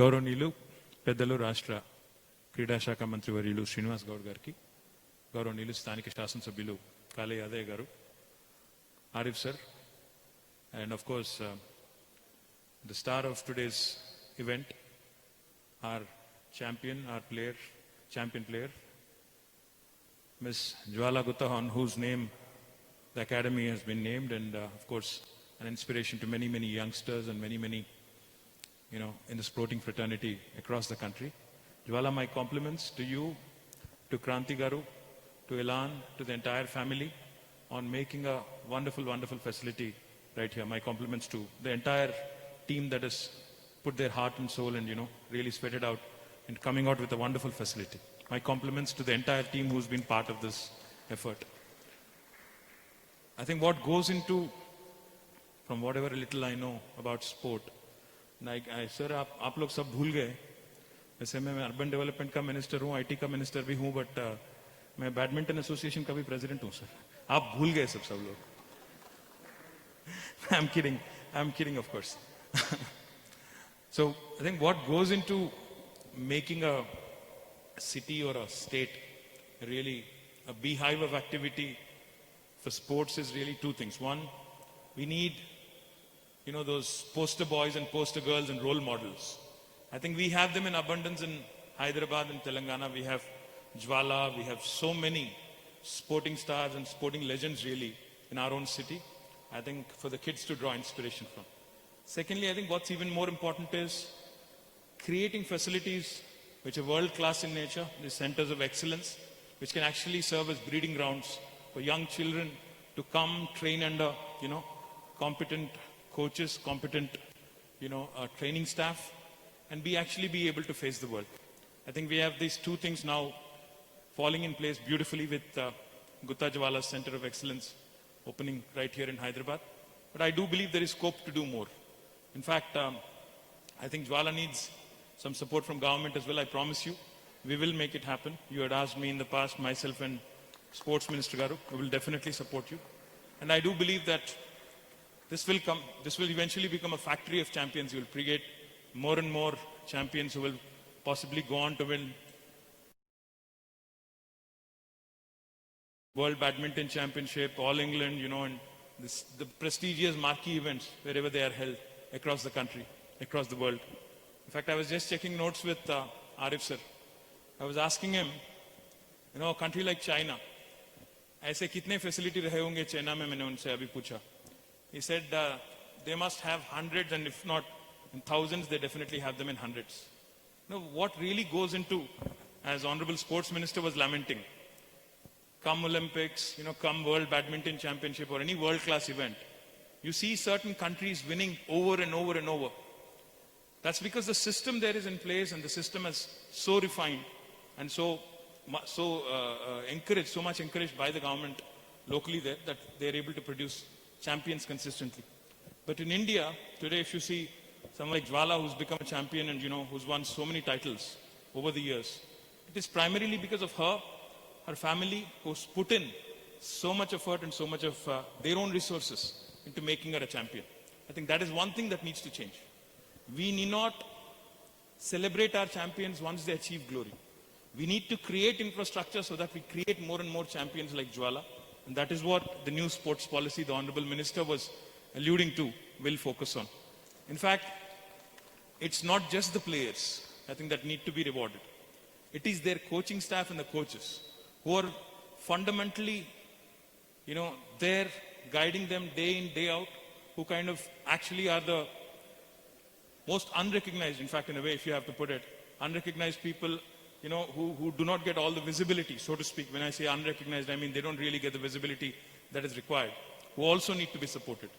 గౌరవనీయులు పెద్దలు రాష్ట్ర క్రీడా శాఖ మంత్రి వర్యులు శ్రీనివాస్ గౌడ్ గారికి, గౌరవనీయులు స్థానిక శాసనసభ్యులు కాళే యాదయ్య గారు, Arif sir, and of course the star of today's event, our champion player, Miss Jwala Gutta, on whose name the academy has been named, and of course an inspiration to many youngsters and many in the sporting fraternity across the country. Jwala, my compliments to you, to Kranti Garu, to Elan, to the entire family on making a wonderful facility right here. My compliments to the entire team that has put their heart and soul and really sweat it out and coming out with a wonderful facility. My compliments to the entire team who's been part of this effort. I think what goes into, from whatever little I know about sport, like sir, आप लोग सब भूल गए. वैसे मैं urban development का minister हूँ, IT का मिनिस्टर भी हूँ, बट मैं बैडमिंटन एसोसिएशन का भी प्रेसिडेंट हूँ सर. आप भूल गए सब लोग. I'm kidding of course. So I think what goes into making a city or a state really a beehive of activity for sports is really two things. One, we need those poster boys and poster girls and role models. I think we have them in abundance in Hyderabad and Telangana. We have Jwala, we have so many sporting stars and sporting legends really in our own city. I think for the kids to draw inspiration from. Secondly, I think what's even more important is creating facilities which are world class in nature, these centers of excellence, which can actually serve as breeding grounds for young children to come train under competent coaches, competent training staff, and actually be able to face the world. I think we have these two things now falling in place beautifully with Gutta Jwala Center of Excellence opening right here in Hyderabad. But I do believe there is scope to do more. In fact, I think Jwala needs some support from government as well. I promise you, we will make it happen. You had asked me in the past, myself and Sports Minister Garu, we will definitely support you. And I do believe that this will eventually become a factory of champions. You will create more and more champions who will possibly go on to win World Badminton Championship, All England, and the prestigious marquee events wherever they are held across the country, across the world. In fact, I was just checking notes with Arif sir. I was asking him, a country like China, ऐसे कितने facility रहे होंगे China में, मैंने उनसे अभी पूछा. He said they must have hundreds, and if not in thousands, they definitely have them in hundreds. What really goes into, as Honorable Sports Minister was lamenting, come Olympics, come World Badminton Championship or any world-class event, you see certain countries winning over and over and over. That's because the system there is in place, and the system is so refined and so much encouraged by the government locally there, that they're able to produce champions consistently. But in India today, if you see someone like Jwala, who's become a champion and who's won so many titles over the years, it is primarily because of her family, who's put in so much effort and so much of their own resources into making her a champion. I think that is one thing that needs to change. We need not celebrate our champions once they achieve glory. We need to create infrastructure so that we create more and more champions like Jwala. And that is what the new sports policy the Honorable Minister was alluding to will focus on. In fact, it's not just the players, I think, that need to be rewarded. It is their coaching staff and the coaches who are fundamentally, there guiding them day in, day out, who kind of actually are the most unrecognized, in fact, in a way, if you have to put it, unrecognized people, who do not get all the visibility, so to speak. When I say unrecognized, I mean they don't really get the visibility that is required, who also need to be supported.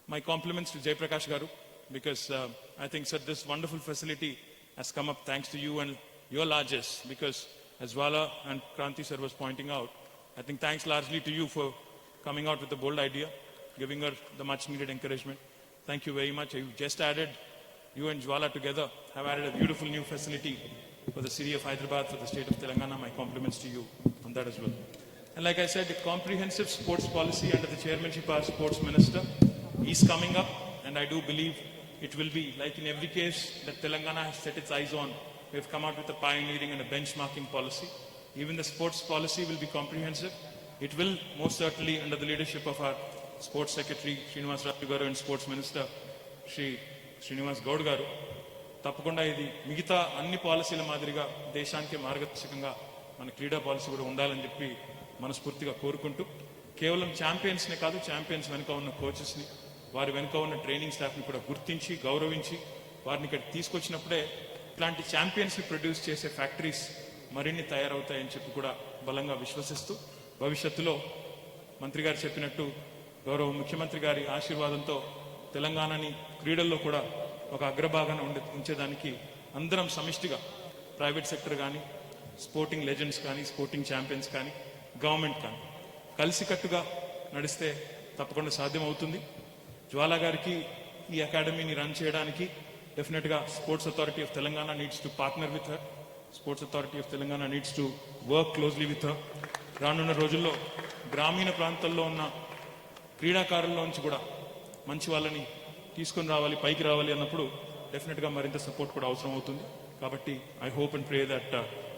My compliments to Jai Prakash Garu, because I think, sir, this wonderful facility has come up thanks to you and your largesse, because as Jwala and Kranti sir was pointing out, I think thanks largely to you for coming out with the bold idea, giving her the much needed encouragement. Thank you very much. You and Jwala together have added a beautiful new facility for the city of Hyderabad, for the state of Telangana. My compliments to you on that as well. And like I said, the comprehensive sports policy under the chairmanship of our Sports Minister is coming up, and I do believe it will be like in every case that Telangana has set its eyes on. We have come out with a pioneering and a benchmarking policy. Even the sports policy will be comprehensive. It will most certainly, under the leadership of our Sports Secretary Srinivas Raju Garu and Sports Minister Shri Srinivas Gaud Garu, తప్పకుండా ఇది మిగతా అన్ని పాలసీల మాదిరిగా దేశానికి మార్గదర్శకంగా మన క్రీడా పాలసీ కూడా ఉండాలని చెప్పి మనస్ఫూర్తిగా కోరుకుంటూ, కేవలం ఛాంపియన్స్నే కాదు, ఛాంపియన్స్ వెనుక ఉన్న కోచెస్ని, వారి వెనుక ఉన్న ట్రైనింగ్ స్టాఫ్ని కూడా గుర్తించి గౌరవించి వారిని ఇక్కడ తీసుకొచ్చినప్పుడే ఇట్లాంటి ఛాంపియన్స్ని ప్రొడ్యూస్ చేసే ఫ్యాక్టరీస్ మరిన్ని తయారవుతాయని చెప్పి కూడా బలంగా విశ్వసిస్తూ, భవిష్యత్తులో మంత్రి గారు చెప్పినట్టు గౌరవ ముఖ్యమంత్రి గారి ఆశీర్వాదంతో తెలంగాణని క్రీడల్లో కూడా ఒక అగ్రభాగాన ఉంచేదానికి అందరం సమిష్టిగా, ప్రైవేట్ సెక్టర్ కానీ, స్పోర్టింగ్ లెజెండ్స్ కానీ, స్పోర్టింగ్ ఛాంపియన్స్ కానీ, గవర్నమెంట్ కానీ కలిసికట్టుగా నడిస్తే తప్పకుండా సాధ్యమవుతుంది. జ్వాలా గారికి ఈ అకాడమీని రన్ చేయడానికి డెఫినెట్గా sports authority of Telangana needs to partner with her. Sports authority of Telangana needs to work closely with her. రానున్న రోజుల్లో గ్రామీణ ప్రాంతాల్లో ఉన్న క్రీడాకారుల్లోంచి కూడా మంచి వాళ్ళని తీసుకొని రావాలి, పైకి రావాలి అన్నప్పుడు డెఫినెట్గా మరింత సపోర్ట్ కూడా అవసరం అవుతుంది. కాబట్టి I hope and pray that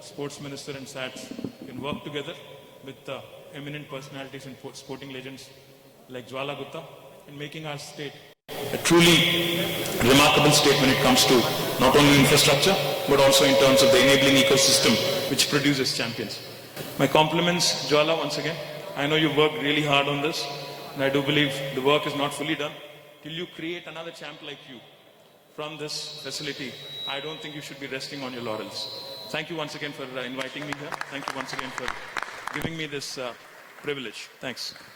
sports minister and SATS can work together with eminent personalities and sporting legends like Jwala Gutta in making our state a truly remarkable state when it comes to not only infrastructure but also in terms of the enabling ecosystem which produces champions. My compliments, Jwala, once again. I know you worked really hard on this, and I do believe the work is not fully done. Till you create another champ like you from this facility, I don't think you should be resting on your laurels. Thank you once again for inviting me here. Thank you once again for giving me this privilege. Thanks.